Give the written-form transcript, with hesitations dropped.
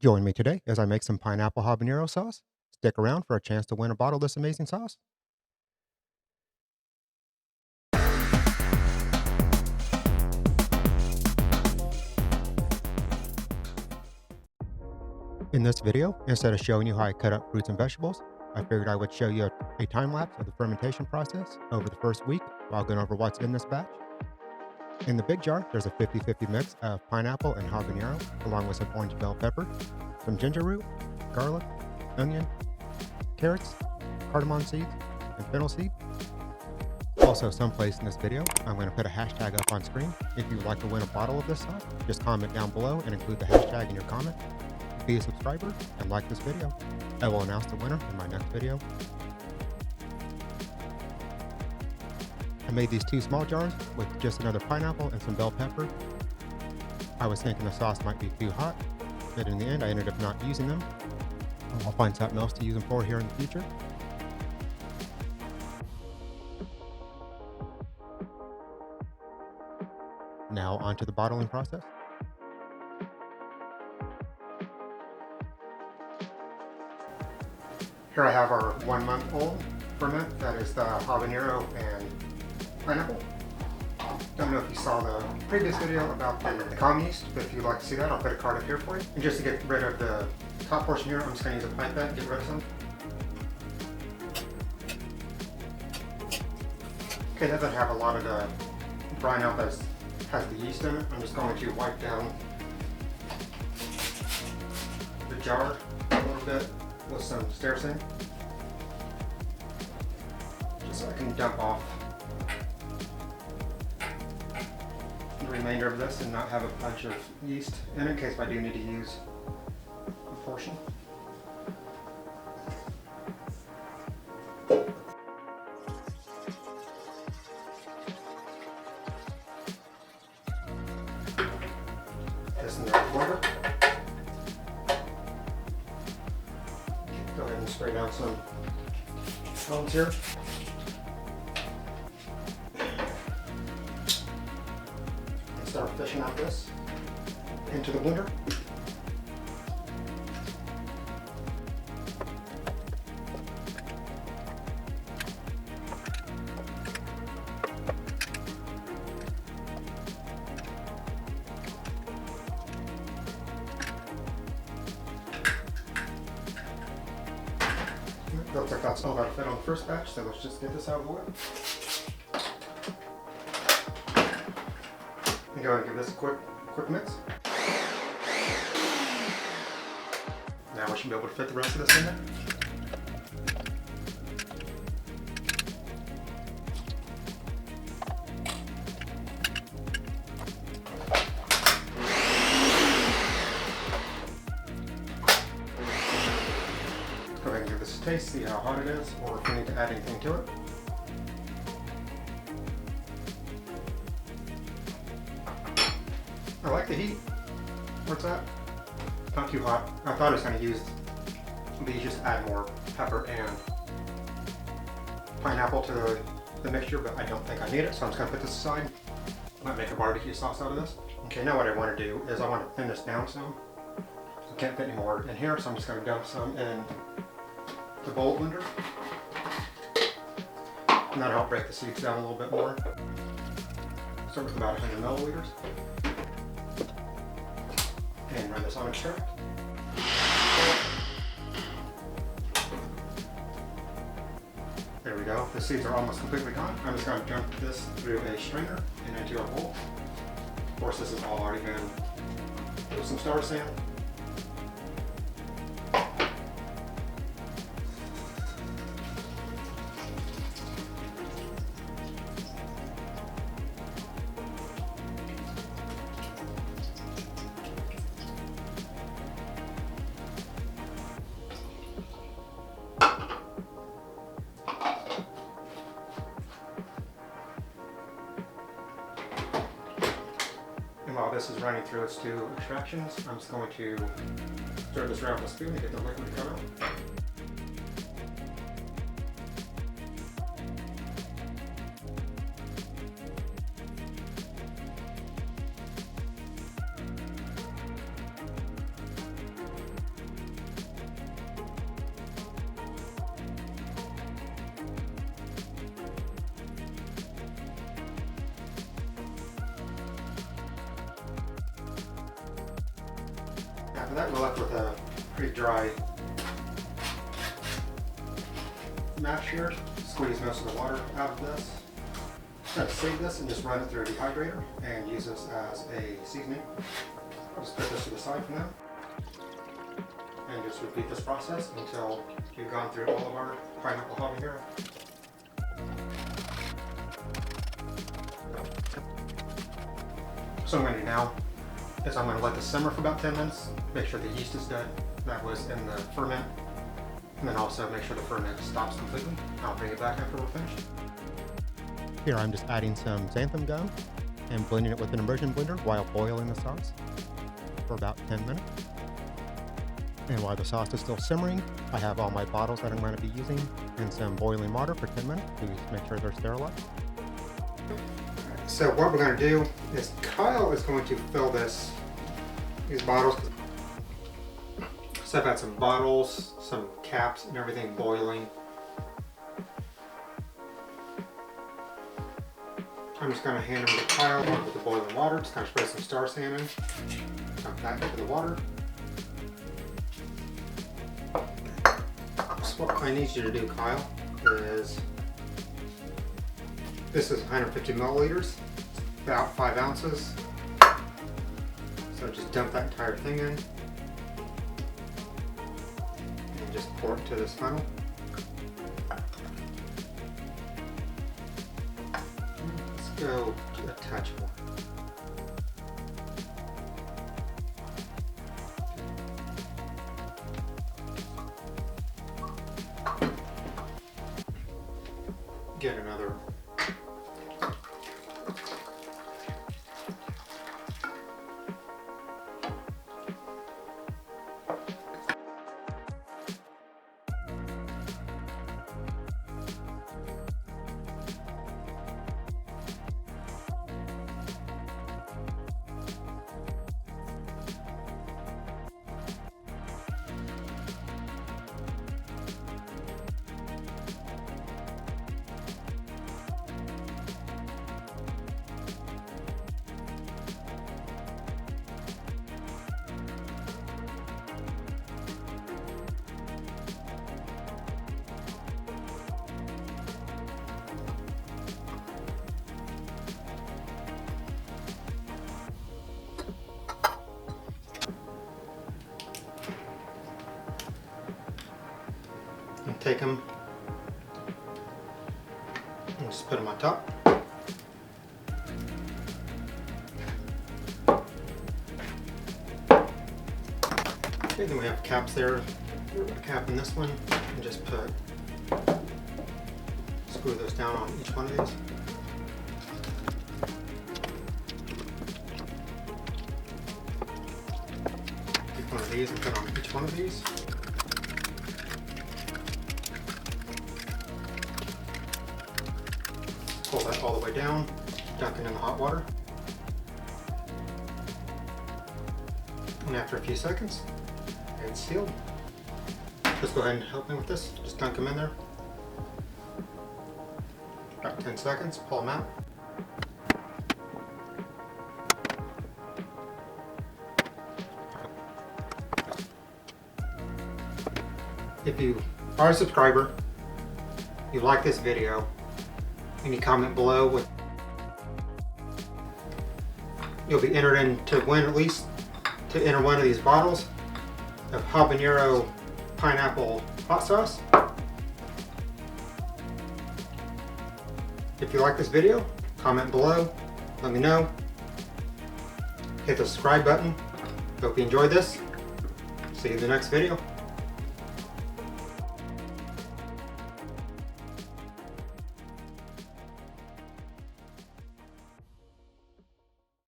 Join me today as I make some pineapple habanero sauce. Stick around for a chance to win a bottle of this amazing sauce. In this video, instead of showing you how I cut up fruits and vegetables, I figured I would show you a time lapse of the fermentation process over the first week while going over what's in this batch. In the big jar, there's a 50-50 mix of pineapple and habanero, along with some orange bell pepper, some ginger root, garlic, onion, carrots, cardamom seeds, and fennel seed. Also, someplace in this video, I'm going to put a hashtag up on screen. If you would like to win a bottle of this sauce, just comment down below and include the hashtag in your comment. Be a subscriber and like this video. I will announce the winner in my next video. I made these 2 small jars with just another pineapple and some bell pepper. I was thinking the sauce might be too hot, but in the end I ended up not using them. I'll find something else to use them for here in the future. Now onto the bottling process. Here I have our 1-month-old ferment. That is the habanero and pineapple. Don't know if you saw the previous video about the calm yeast, but if you'd like to see that, I'll put a card up here for you. And just to get rid of the top portion here, I'm just going to use a pipette to get rid of some. Okay, now that I have a lot of the brine out that has the yeast in it, I'm just going to wipe down the jar a little bit with some stain, just so I can dump off the remainder of this and not have a bunch of yeast in case I do need to use a portion. This in the blender. Go ahead and spray down some foams here. And start fishing out this into the blender. Looks like that's all that'll fit on the first batch, so let's just get this out of the way. And go ahead and give this a quick mix. Now we should be able to fit the rest of this in there. Go ahead and give this a taste, see how hot it is, or if we need to add anything to it. I like the heat. What's that? Not too hot. I thought I was going to use these just to add more pepper and pineapple to the mixture, but I don't think I need it, so I'm just going to put this aside. Might make a barbecue sauce out of this. Okay, now what I want to do is I want to thin this down some. So I can't fit any more in here, so I'm just going to dump some in the bowl blender. And that'll help break the seeds down a little bit more. Start with about 100 milliliters. And run this on extract. There we go. The seeds are almost completely gone. I'm just going to dump this through a strainer and into our bowl. Of course, this has all already been with some star sand. And while this is running through its 2 extractions, I'm just going to stir this around with a spoon to get the liquid to come out. After that, we're left with a pretty dry mash here. Squeeze most of the water out of this. I'm going to save this and just run it through a dehydrator and use this as a seasoning. I'll just put this to the side for now. And just repeat this process until you've gone through all of our pineapple habanero. So what I'm going to do now is I'm going to let this simmer for about 10 minutes, make sure the yeast is dead that was in the ferment, and then also make sure the ferment stops completely. I'll bring it back after we're finished. Here I'm just adding some xanthan gum and blending it with an immersion blender while boiling the sauce for about 10 minutes. And while the sauce is still simmering, I have all my bottles that I'm going to be using in some boiling water for 10 minutes to make sure they're sterilized. So what we're going to do is Kyle is going to fill these bottles. So I've got some bottles, some caps and everything boiling. I'm just going to hand them to Kyle along with the boiling water. Just kind of spray some star sand in. Dump that into the water. So what I need you to do, Kyle, is this is 150 milliliters, about 5 ounces. So just dump that entire thing in and just pour it into this funnel. Let's go a touch more. Get another. And take them and just put them on top. Okay, then we have caps there. We're going to cap in this one and just screw those down on each one of these. Take one of these and put on each one of these. Pull that all the way down, dunk it in the hot water. And after a few seconds, it's sealed. Just go ahead and help me with this. Just dunk them in there. About 10 seconds, pull them out. If you are a subscriber, you like this video, any comment below with you'll be entered in to win, at least to enter one of these bottles of habanero pineapple hot sauce. If you like this video, comment below, let me know. Hit the subscribe button. Hope you enjoyed this. See you in the next video.